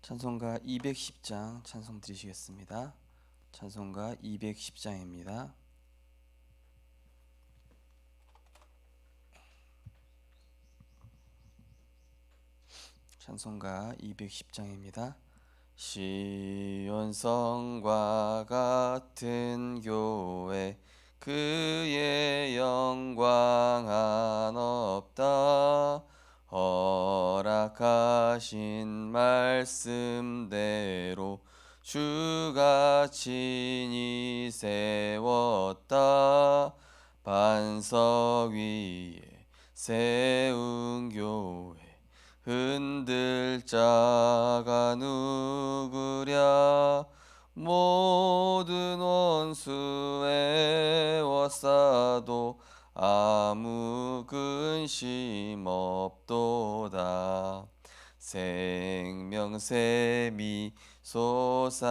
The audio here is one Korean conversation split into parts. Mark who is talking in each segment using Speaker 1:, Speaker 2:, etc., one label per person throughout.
Speaker 1: 찬송가 210장 찬송 드리시겠습니다. 찬송가 210장입니다. 찬송가 210장입니다. 시온성과 같은 교회 그의 영광 한없다. 허락하신 말씀대로 주가 친히 세웠다. 반석 위에 세운 교회 흔들 자가 누구랴. 모든 원수 에워싸도 아무 근심 없도다. 생명샘이 솟아나와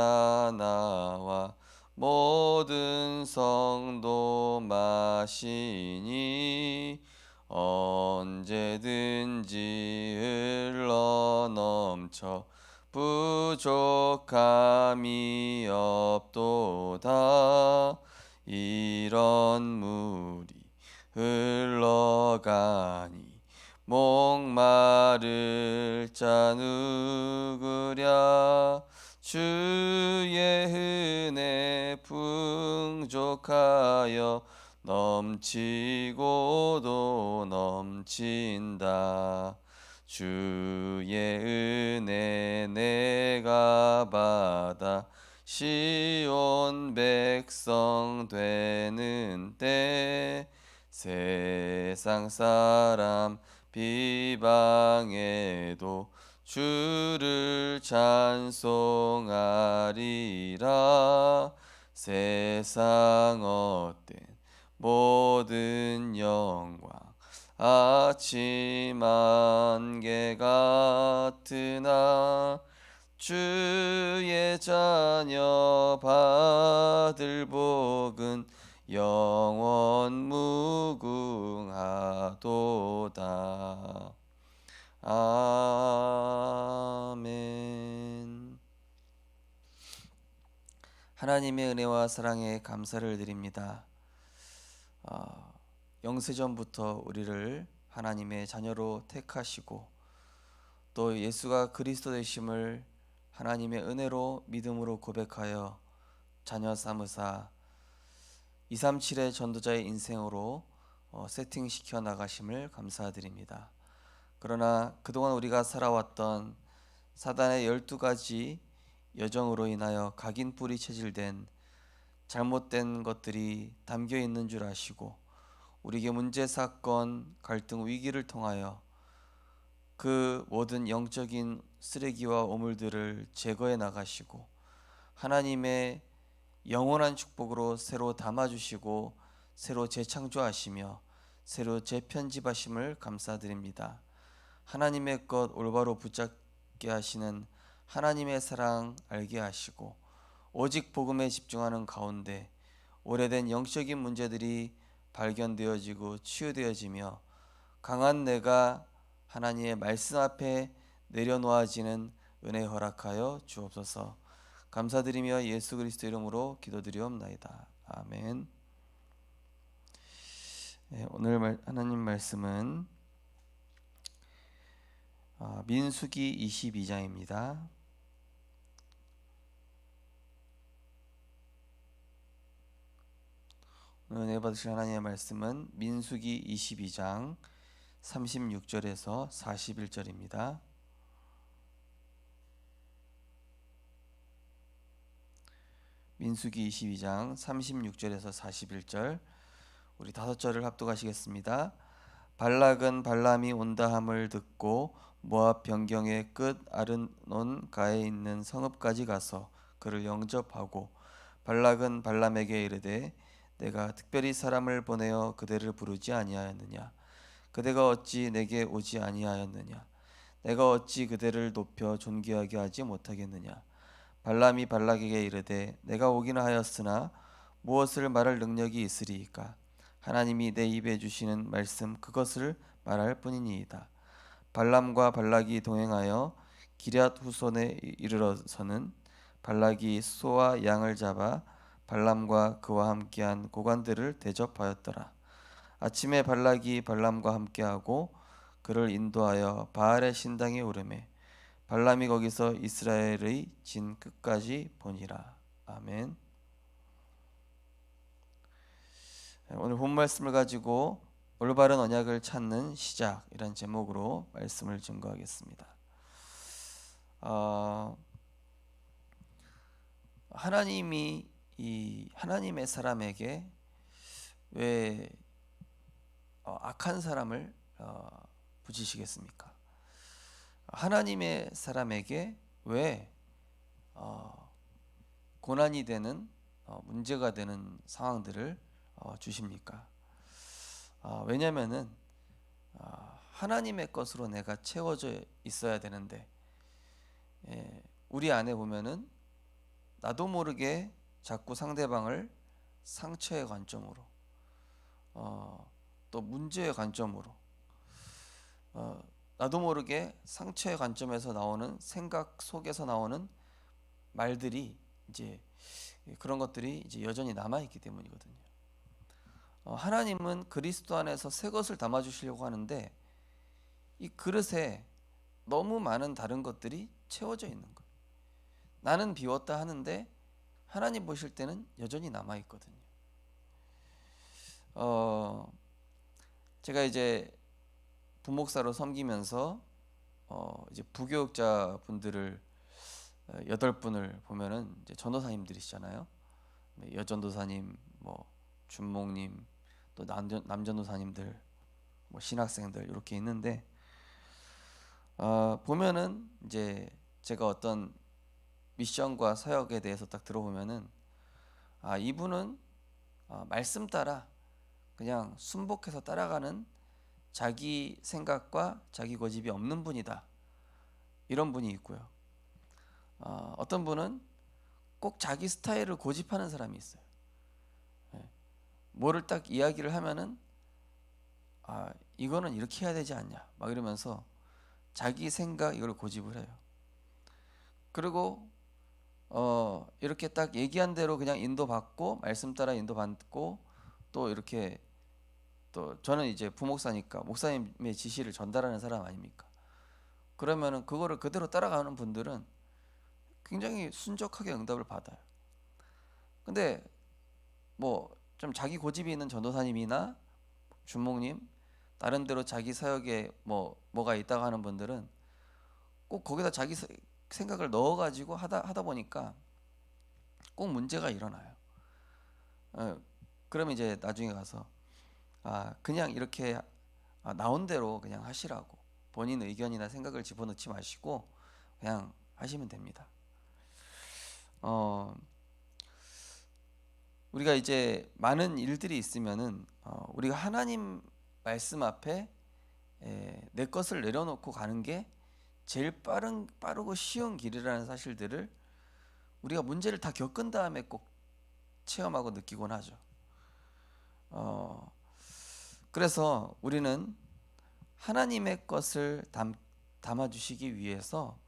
Speaker 1: 모든 성도 마시니 언제든지 흘러넘쳐 부족함이 없도다. 이런 물이 흘러가니 목마를 자 누구랴. 주의 은혜 풍족하여 넘치고도 넘친다. 주의 은혜 내가 받아 시온 백성 되는 때 세상 사람 비방해도 주를 찬송하리라. 세상 헛된 모든 영광 아침 안개 같으나 주의 자녀 받을 복은 영원 무궁하도다. 아멘. 하나님의 은혜와 사랑에 감사를 드립니다. 영세전부터 우리를 하나님의 자녀로 택하시고 또 예수가 그리스도 되심을 하나님의 은혜로 믿음으로 고백하여 자녀 삼으사 237의 전도자의 인생으로 세팅시켜 나가심을 감사드립니다. 그러나 그동안 우리가 살아왔던 사단의 12가지 여정으로 인하여 각인뿔이 체질된 잘못된 것들이 담겨 있는 줄 아시고 우리에게 문제, 사건, 갈등, 위기를 통하여 그 모든 영적인 쓰레기와 오물들을 제거해 나가시고 하나님의 영원한 축복으로 새로 담아주시고 새로 재창조하시며 새로 재편집하심을 감사드립니다. 하나님의 것 올바로 붙잡게 하시는 하나님의 사랑 알게 하시고 오직 복음에 집중하는 가운데 오래된 영적인 문제들이 발견되어지고 치유되어지며 강한 내가 하나님의 말씀 앞에 내려놓아지는 은혜 허락하여 주옵소서. 감사드리며 예수 그리스도 이름으로 기도드리옵나이다. 아멘. 오늘 하나님 말씀은 민수기 22장입니다. 오늘 은혜 받으실 하나님의 말씀은 민수기 22장 36절에서 41절입니다. 민수기 22장 36절에서 41절 우리 5절을 합독하시겠습니다. 발락은 발람이 온다함을 듣고 모압 변경의 끝 아르논 가에 있는 성읍까지 가서 그를 영접하고 발락은 발람에게 이르되 내가 특별히 사람을 보내어 그대를 부르지 아니하였느냐. 그대가 어찌 내게 오지 아니하였느냐. 내가 어찌 그대를 높여 존귀하게 하지 못하겠느냐. 발람이 발락에게 이르되 내가 오기는 하였으나 무엇을 말할 능력이 있으리이까. 하나님이 내 입에 주시는 말씀 그것을 말할 뿐이니이다. 발람과 발락이 동행하여 기럇 후손에 이르러서는 발락이 소와 양을 잡아 발람과 그와 함께한 고관들을 대접하였더라. 아침에 발락이 발람과 함께하고 그를 인도하여 바알의 신당에 오르매 발람이 거기서 이스라엘의 진 끝까지 보니라. 아멘. 오늘 본 말씀을 가지고 올바른 언약을 찾는 시작이란 제목으로 말씀을 증거하겠습니다. 하나님이 이 하나님의 사람에게 왜 악한 사람을 붙이시겠습니까? 하나님의 사람에게 왜 고난이 되는 문제가 되는 상황들을 주십니까? 왜냐면은 하나님의 것으로 내가 채워져 있어야 되는데 우리 안에 보면은 나도 모르게 자꾸 상대방을 상처의 관점으로 또 문제의 관점으로 나도 모르게 상처의 관점에서 나오는 생각 속에서 나오는 말들이 이제 그런 것들이 이제 여전히 남아 있기 때문이거든요. 하나님은 그리스도 안에서 새 것을 담아 주시려고 하는데 이 그릇에 너무 많은 다른 것들이 채워져 있는 거예요. 나는 비웠다 하는데 하나님 보실 때는 여전히 남아 있거든요. 제가 이제 부목사로 섬기면서 이제 부교육자 분들을 8분을 보면은 이제 전도사님들이시잖아요. 여전도사님, 뭐 준목님, 또 남전도사님들, 뭐 신학생들 이렇게 있는데 보면은 이제 제가 어떤 미션과 사역에 대해서 딱 들어보면은 이분은 말씀 따라 그냥 순복해서 따라가는 자기 생각과 자기 고집이 없는 분이다. 이런 분이 있고요. 어떤 분은 꼭 자기 스타일을 고집하는 사람이 있어요. 뭐를 딱 이야기를 하면은 이거는 이렇게 해야 되지 않냐 막 이러면서 자기 생각 이걸 고집을 해요. 그리고 이렇게 딱 얘기한 대로 그냥 인도받고 말씀 따라 인도받고 또 이렇게 또 저는 이제 부목사니까 목사님의 지시를 전달하는 사람 아닙니까? 그러면은 그거를 그대로 따라가는 분들은 굉장히 순적하게 응답을 받아요. 근데 뭐 좀 자기 고집이 있는 전도사님이나 주목님 나름대로 자기 사역에 뭐가 있다고 하는 분들은 꼭 거기다 자기 생각을 넣어가지고 하다 보니까 꼭 문제가 일어나요. 그러면 이제 나중에 가서 그냥 이렇게 나온 대로 그냥 하시라고 본인 의견이나 생각을 집어넣지 마시고 그냥 하시면 됩니다. 우리가 이제 많은 일들이 있으면은 우리가 하나님 말씀 앞에 내 것을 내려놓고 가는 게 제일 빠르고 쉬운 길이라는 사실들을 우리가 문제를 다 겪은 다음에 꼭 체험하고 느끼곤 하죠. 그래서 우리는 하나님의 것을 담아주시기 위해서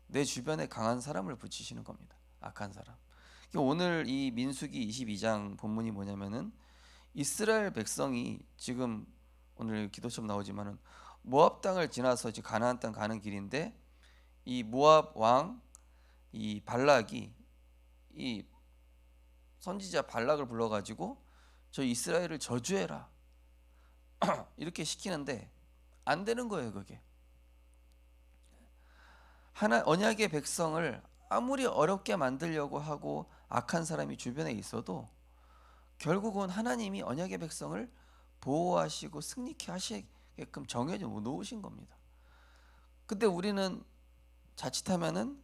Speaker 1: 내 주변에 강한 사람을 붙이시는 겁니다. 악한 사람. 오늘 이 민수기 22장 본문이 뭐냐면은 이스라엘 백성이 지금 오늘 기도처럼 나오지만은 모압 땅을 지나서 이제 가나안 땅 가는 길인데 이 모압 왕 이 발락이 이 선지자 발락을 불러가지고 저 이스라엘을 저주해라 이렇게 시키는데 안 되는 거예요. 그게 언약의 백성을 아무리 어렵게 만들려고 하고 악한 사람이 주변에 있어도 결국은 하나님이 언약의 백성을 보호하시고 승리케 하시게끔 정해 놓으신 겁니다. 근데 우리는 자칫하면은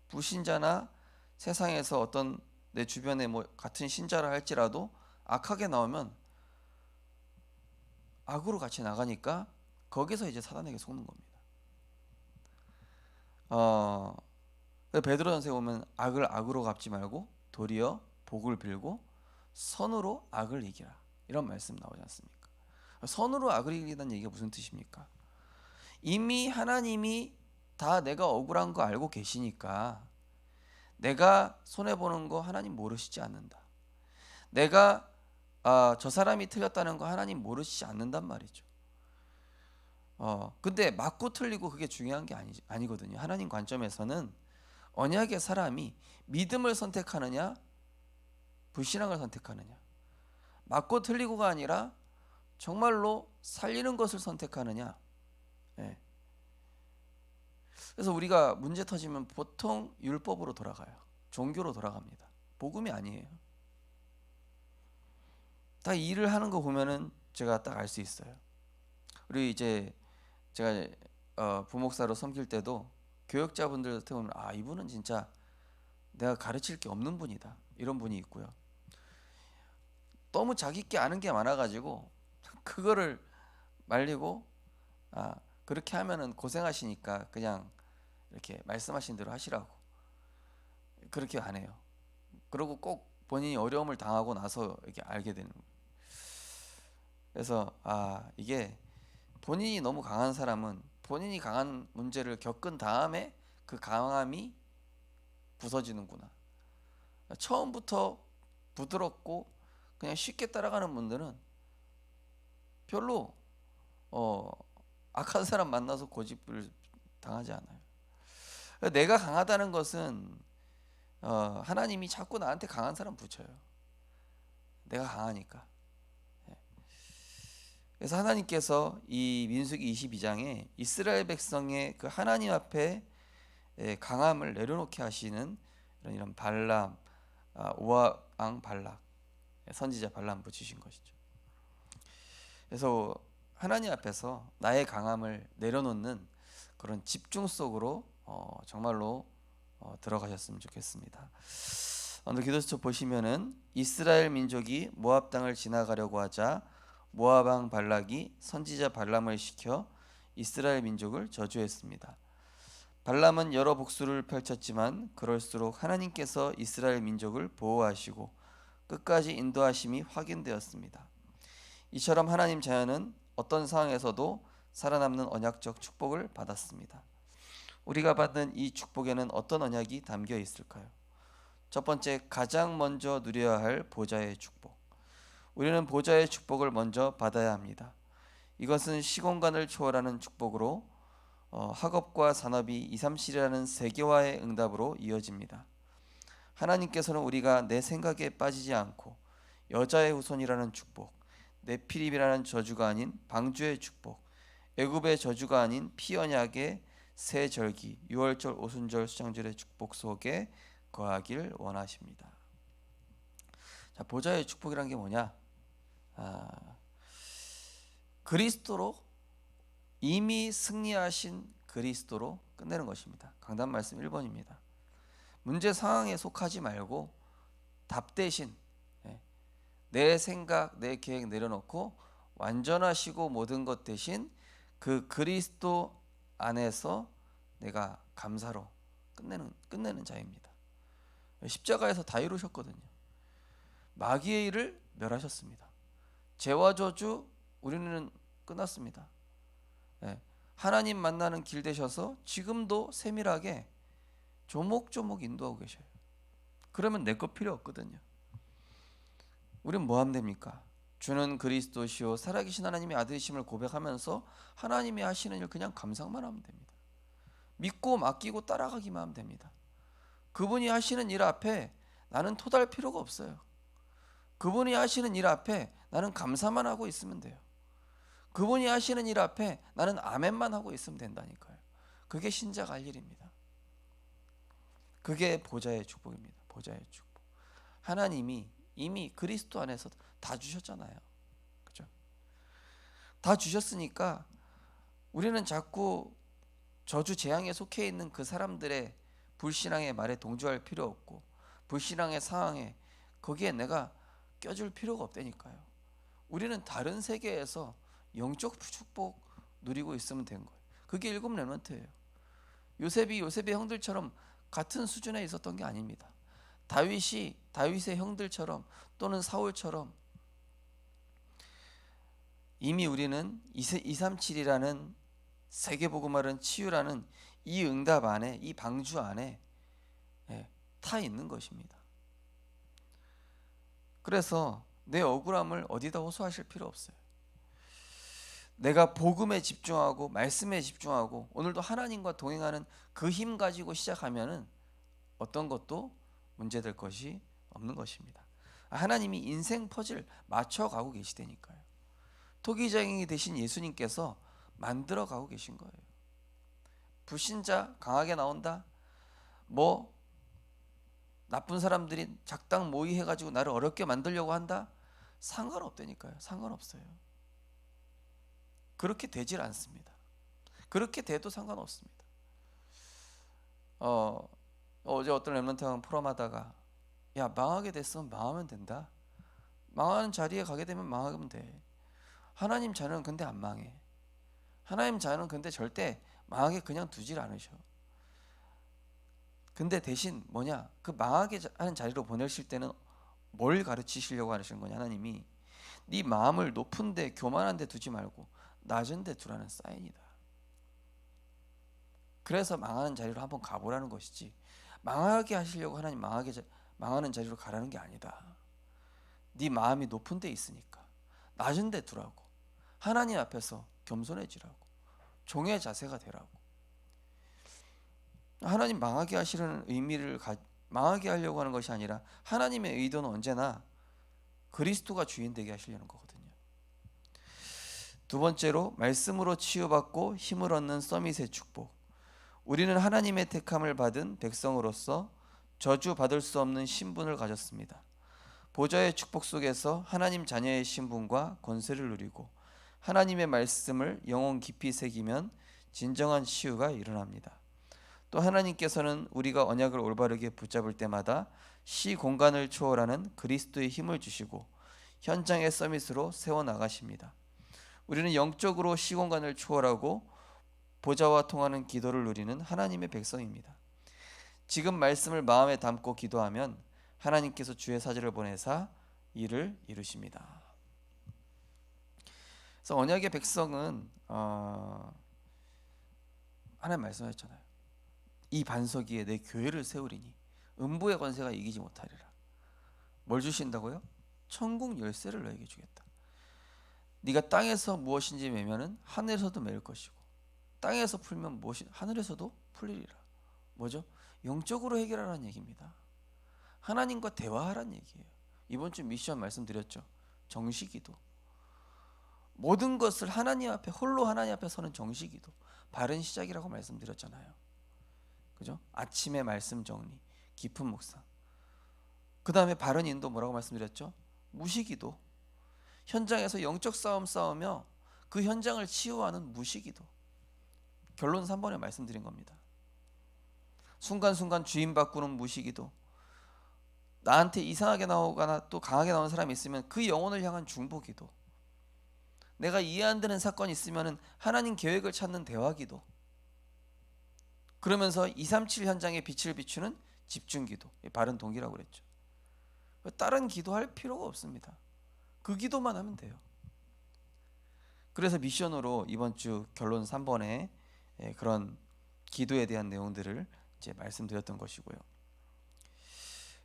Speaker 1: 불신자나 세상에서 어떤 내 주변에 뭐 같은 신자라 할지라도 악하게 나오면 악으로 같이 나가니까 거기서 이제 사단에게 속는 겁니다. 베드로전서에 보면 악을 악으로 갚지 말고 도리어 복을 빌고 선으로 악을 이기라 이런 말씀 나오지 않습니까? 선으로 악을 이기다는 얘기가 무슨 뜻입니까? 이미 하나님이 다 내가 억울한 거 알고 계시니까 내가 손해보는 거 하나님 모르시지 않는다. 내가 저 사람이 틀렸다는 거 하나님 모르시지 않는단 말이죠. 근데 맞고 틀리고 그게 중요한 게 아니거든요. 하나님 관점에서는 언약의 사람이 믿음을 선택하느냐 불신앙을 선택하느냐, 맞고 틀리고가 아니라 정말로 살리는 것을 선택하느냐. 예. 그래서 우리가 문제 터지면 보통 율법으로 돌아가요. 종교로 돌아갑니다. 복음이 아니에요. 다 일을 하는 거 보면은 제가 딱 알 수 있어요. 우리 이제 제가 부목사로 섬길 때도 교역자분들한테 보면 이분은 진짜 내가 가르칠 게 없는 분이다, 이런 분이 있고요. 너무 자기께 아는 게 많아가지고 그거를 말리고 그렇게 하면은 고생하시니까 그냥 이렇게 말씀하신 대로 하시라고, 그렇게 안 해요. 그리고 꼭 본인이 어려움을 당하고 나서 이렇게 알게 되는 거예요. 그래서 이게 본인이 너무 강한 사람은 본인이 강한 문제를 겪은 다음에 그 강함이 부서지는구나. 처음부터 부드럽고 그냥 쉽게 따라가는 분들은 별로 악한 사람 만나서 고집을 당하지 않아요. 내가 강하다는 것은 하나님이 자꾸 나한테 강한 사람 붙여요. 내가 강하니까. 그래서 하나님께서 이 민수기 22장에 이스라엘 백성의 그 하나님 앞에 강함을 내려놓게 하시는 이런 발람, 모압 왕 발락, 선지자 발람 붙이신 것이죠. 그래서 하나님 앞에서 나의 강함을 내려놓는 그런 집중 속으로 정말로 들어가셨으면 좋겠습니다. 오늘 기도수첩 보시면은 이스라엘 민족이 모압 땅을 지나가려고 하자 모압 왕 발락이 선지자 발람을 시켜 이스라엘 민족을 저주했습니다. 발람은 여러 복수를 펼쳤지만 그럴수록 하나님께서 이스라엘 민족을 보호하시고 끝까지 인도하심이 확인되었습니다. 이처럼 하나님 자녀는 어떤 상황에서도 살아남는 언약적 축복을 받았습니다. 우리가 받는 이 축복에는 어떤 언약이 담겨 있을까요? 첫 번째, 가장 먼저 누려야 할 보좌의 축복. 우리는 보좌의 축복을 먼저 받아야 합니다. 이것은 시공간을 초월하는 축복으로 학업과 산업이 2, 3실이라는 세계화의 응답으로 이어집니다. 하나님께서는 우리가 내 생각에 빠지지 않고 여자의 후손이라는 축복, 네피립이라는 저주가 아닌 방주의 축복, 애굽의 저주가 아닌 피언약의 새 절기, 유월절, 오순절, 수장절의 축복 속에 거하길 원하십니다. 자, 보좌의 축복이란 게 뭐냐? 그리스도로, 이미 승리하신 그리스도로 끝내는 것입니다. 강단 말씀 1번입니다. 문제 상황에 속하지 말고 답 대신 내 생각, 내 계획 내려놓고 완전하시고 모든 것 대신 그 그리스도 안에서 내가 감사로 끝내는 자입니다. 십자가에서 다 이루셨거든요. 마귀의 일을 멸하셨습니다. 죄와 저주 우리는 끝났습니다. 하나님 만나는 길 되셔서 지금도 세밀하게 조목조목 인도하고 계셔요. 그러면 내 거 필요 없거든요. 우리는 뭐 하면 됩니까? 주는 그리스도시요 살아계신 하나님의 아들이심을 고백하면서 하나님이 하시는 일 그냥 감상만 하면 됩니다. 믿고 맡기고 따라가기만 하면 됩니다. 그분이 하시는 일 앞에 나는 토달 필요가 없어요. 그분이 하시는 일 앞에 나는 감사만 하고 있으면 돼요. 그분이 하시는 일 앞에 나는 아멘만 하고 있으면 된다니까요. 그게 신자가 할 일입니다. 그게 보좌의 축복입니다. 보좌의 축복. 하나님이 이미 그리스도 안에서 다 주셨잖아요. 그죠? 다 주셨으니까 우리는 자꾸 저주 재앙에 속해 있는 그 사람들의 불신앙의 말에 동조할 필요 없고 불신앙의 상황에 거기에 내가 껴줄 필요가 없다니까요. 우리는 다른 세계에서 영적 축복 누리고 있으면 된 거예요. 그게 일곱 렘넌트예요. 요셉의 형들처럼 같은 수준에 있었던 게 아닙니다. 다윗의 형들처럼 또는 사울처럼 이미 우리는 237이라는 세계복음화는 치유라는 이 응답 안에, 이 방주 안에 타 있는 것입니다. 그래서 내 억울함을 어디다 호소하실 필요 없어요. 내가 복음에 집중하고 말씀에 집중하고 오늘도 하나님과 동행하는 그 힘 가지고 시작하면은 어떤 것도 문제될 것이 없는 것입니다. 하나님이 인생 퍼즐 맞춰가고 계시다니까요. 토기장이 되신 예수님께서 만들어가고 계신 거예요. 불신자 강하게 나온다. 뭐 나쁜 사람들이 작당 모의해가지고 나를 어렵게 만들려고 한다. 상관없다니까요. 상관없어요. 그렇게 되질 않습니다. 그렇게 돼도 상관없습니다. 어제 어떤 랩런트랑 포럼하다가 야, 망하게 됐으면 망하면 된다. 망하는 자리에 가게 되면 망하면 돼. 하나님 자녀는 근데 안 망해. 하나님 자녀는 근데 절대 망하게 그냥 두질 않으셔. 근데 대신 뭐냐, 그 망하게 하는 자리로 보내실 때는 뭘 가르치시려고 하시는 거냐. 하나님이 네 마음을 높은 데 교만한 데 두지 말고 낮은 데 두라는 사인이다. 그래서 망하는 자리로 한번 가보라는 것이지, 망하게 하시려고 하나님 망하는 자리로 가라는 게 아니다. 네 마음이 높은 데 있으니까 낮은 데 두라고. 하나님 앞에서 겸손해지라고. 종의 자세가 되라고. 하나님 망하게 하시려는 망하게 하려고 하는 것이 아니라 하나님의 의도는 언제나 그리스도가 주인 되게 하시려는 거거든요. 두 번째로, 말씀으로 치유받고 힘을 얻는 서밋의 축복. 우리는 하나님의 택함을 받은 백성으로서 저주받을 수 없는 신분을 가졌습니다. 보좌의 축복 속에서 하나님 자녀의 신분과 권세를 누리고 하나님의 말씀을 영혼 깊이 새기면 진정한 치유가 일어납니다. 또 하나님께서는 우리가 언약을 올바르게 붙잡을 때마다 시 공간을 초월하는 그리스도의 힘을 주시고 현장의 서밋으로 세워나가십니다. 우리는 영적으로 시 공간을 초월하고 보좌와 통하는 기도를 누리는 하나님의 백성입니다. 지금 말씀을 마음에 담고 기도하면 하나님께서 주의 사자를 보내사 이를 이루십니다. 그래서 언약의 백성은 하나님 말씀하셨잖아요. 이 반석 위에 내 교회를 세우리니 음부의 권세가 이기지 못하리라. 뭘 주신다고요? 천국 열쇠를 너에게 주겠다. 네가 땅에서 무엇인지 매면은 하늘에서도 매일 것이고 땅에서 풀면 무엇이 하늘에서도 풀리리라. 뭐죠? 영적으로 해결하라는 얘기입니다. 하나님과 대화하라는 얘기예요. 이번 주 미션 말씀드렸죠. 정식기도. 모든 것을 하나님 앞에, 홀로 하나님 앞에 서는 정식기도 바른 시작이라고 말씀드렸잖아요. 그죠? 아침에 말씀 정리, 깊은 묵상. 그 다음에 바른 인도 뭐라고 말씀드렸죠? 무시기도. 현장에서 영적 싸움 싸우며 그 현장을 치유하는 무시기도. 결론 3번에 말씀드린 겁니다. 순간순간 주인 바꾸는 무시기도. 나한테 이상하게 나오거나 또 강하게 나오는 사람이 있으면 그 영혼을 향한 중보기도. 내가 이해 안 되는 사건이 있으면 하나님 계획을 찾는 대화기도. 그러면서 237 현장에 빛을 비추는 집중기도. 바른 동기라고 그랬죠. 다른 기도할 필요가 없습니다. 그 기도만 하면 돼요. 그래서 미션으로 이번 주 결론 3번에 그런 기도에 대한 내용들을 이제 말씀드렸던 것이고요.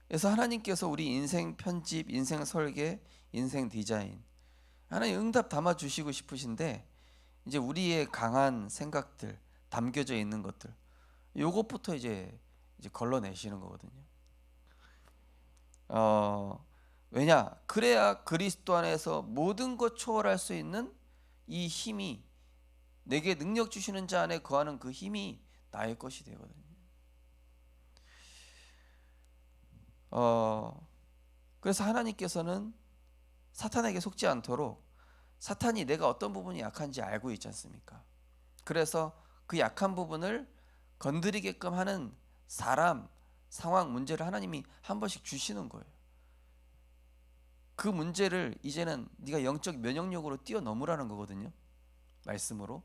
Speaker 1: 그래서 하나님께서 우리 인생 편집, 인생 설계, 인생 디자인, 하나님 응답 담아 주시고 싶으신데 이제 우리의 강한 생각들, 담겨져 있는 것들, 요것부터 이제 걸러내시는 거거든요. 왜냐? 그래야 그리스도 안에서 모든 것 초월할 수 있는 이 힘이, 내게 능력 주시는 자 안에 거하는 그 힘이 나의 것이 되거든요. 그래서 하나님께서는 사탄에게 속지 않도록, 사탄이 내가 어떤 부분이 약한지 알고 있지 않습니까? 그래서 그 약한 부분을 건드리게끔 하는 사람, 상황, 문제를 하나님이 한 번씩 주시는 거예요. 그 문제를 이제는 네가 영적 면역력으로 뛰어넘으라는 거거든요. 말씀으로.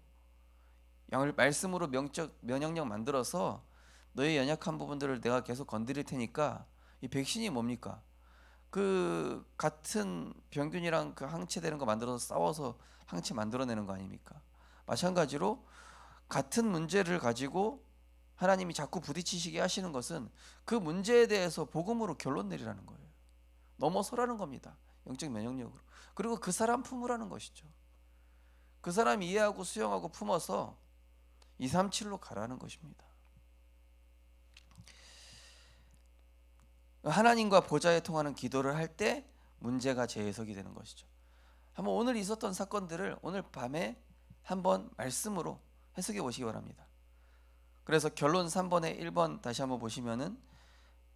Speaker 1: 말씀으로 영적 면역력 만들어서 너의 연약한 부분들을 내가 계속 건드릴 테니까. 이 백신이 뭡니까? 그 같은 병균이랑 그 항체 되는 거 만들어서 싸워서 항체 만들어내는 거 아닙니까? 마찬가지로 같은 문제를 가지고 하나님이 자꾸 부딪히시게 하시는 것은 그 문제에 대해서 복음으로 결론 내리라는 거예요. 넘어서라는 겁니다. 영적 면역력으로. 그리고 그 사람 품으라는 것이죠. 그 사람 이해하고 수용하고 품어서 237로 가라는 것입니다. 하나님과 보좌에 통하는 기도를 할 때 문제가 재해석이 되는 것이죠. 한번 오늘 있었던 사건들을 오늘 밤에 한번 말씀으로 해석해 보시기 바랍니다. 그래서 결론 3번에 1번 다시 한번 보시면은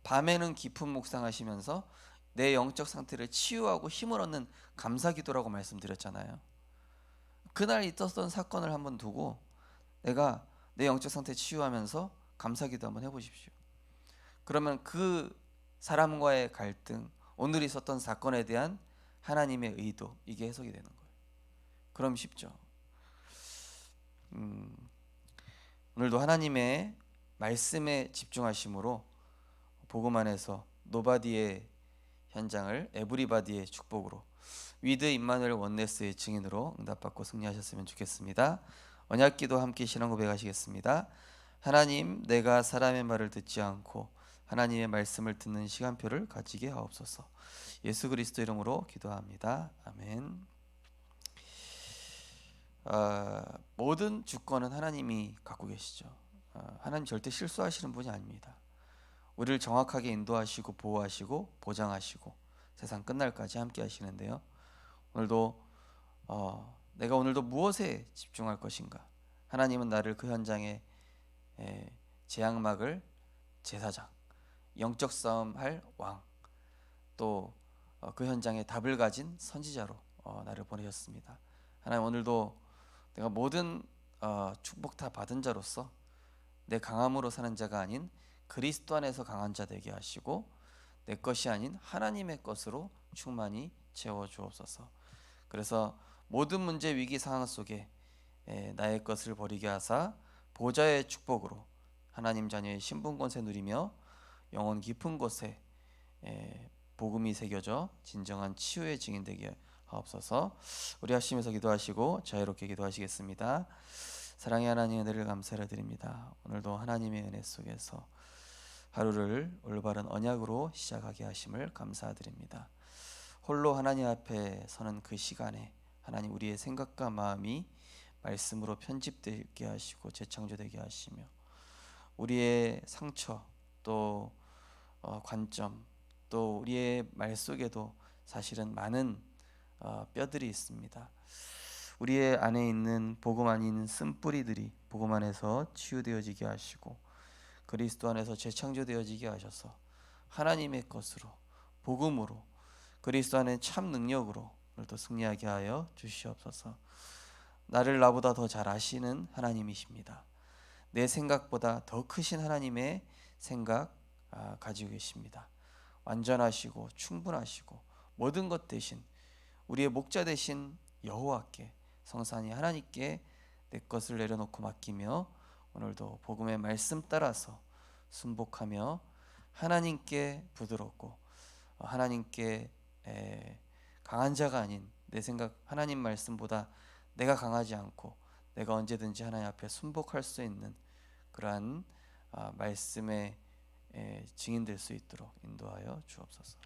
Speaker 1: 밤에는 깊은 묵상하시면서 내 영적 상태를 치유하고 힘을 얻는 감사 기도라고 말씀드렸잖아요. 그날 있었던 사건을 한번 두고 내가 내 영적 상태 치유하면서 감사 기도 한번 해보십시오. 그러면 그 사람과의 갈등, 오늘 있었던 사건에 대한 하나님의 의도, 이게 해석이 되는 거예요. 그럼 쉽죠. 오늘도 하나님의 말씀에 집중하심으로 복음 안에서 노바디의 현장을 에브리바디의 축복으로, 위드 임마누엘 원네스의 증인으로 응답받고 승리하셨으면 좋겠습니다. 언약기도 함께 신앙 고백하시겠습니다. 하나님, 내가 사람의 말을 듣지 않고 하나님의 말씀을 듣는 시간표를 가지게 하옵소서. 예수 그리스도 이름으로 기도합니다. 아멘. 모든 주권은 하나님이 갖고 계시죠. 하나님 절대 실수하시는 분이 아닙니다. 우리를 정확하게 인도하시고 보호하시고 보장하시고 세상 끝날까지 함께 하시는데요. 오늘도 내가 오늘도 무엇에 집중할 것인가? 하나님은 나를 그 현장에 재앙막을 제사장, 영적 싸움할 왕, 또 그 현장에 답을 가진 선지자로 나를 보내셨습니다. 하나님, 오늘도 내가 모든 축복 다 받은 자로서 내 강함으로 사는 자가 아닌 그리스도 안에서 강한 자 되게 하시고 내 것이 아닌 하나님의 것으로 충만히 채워 주옵소서. 그래서 모든 문제 위기 상황 속에 나의 것을 버리게 하사 보좌의 축복으로 하나님 자녀의 신분 권세 누리며 영혼 깊은 곳에 복음이 새겨져 진정한 치유의 증인 되게 하옵소서. 우리 합심해서 기도하시고 자유롭게 기도하시겠습니다. 사랑의 하나님, 은혜를 감사를 드립니다. 오늘도 하나님의 은혜 속에서 하루를 올바른 언약으로 시작하게 하심을 감사드립니다. 홀로 하나님 앞에 서는 그 시간에 하나님, 우리의 생각과 마음이 말씀으로 편집되게 하시고 재창조되게 하시며 우리의 상처 또 관점 또 우리의 말 속에도 사실은 많은 뼈들이 있습니다. 우리의 안에 있는 복음 아닌 쓴뿌리들이 복음 안에서 치유되어지게 하시고 그리스도 안에서 재창조되어지게 하셔서 하나님의 것으로 복음으로 그리스도 안에 참 능력으로 오늘도 승리하게 하여 주시옵소서. 나를 나보다 더 잘 아시는 하나님이십니다. 내 생각보다 더 크신 하나님의 생각 가지고 계십니다. 완전하시고 충분하시고 모든 것 대신 우리의 목자 되신 여호와께 성산이 하나님께 내 것을 내려놓고 맡기며 오늘도 복음의 말씀 따라서 순복하며 하나님께 부드럽고 하나님께 강한 자가 아닌 내 생각 하나님 말씀보다 내가 강하지 않고 내가 언제든지 하나님 앞에 순복할 수 있는 그러한 말씀의 증인될 수 있도록 인도하여 주옵소서.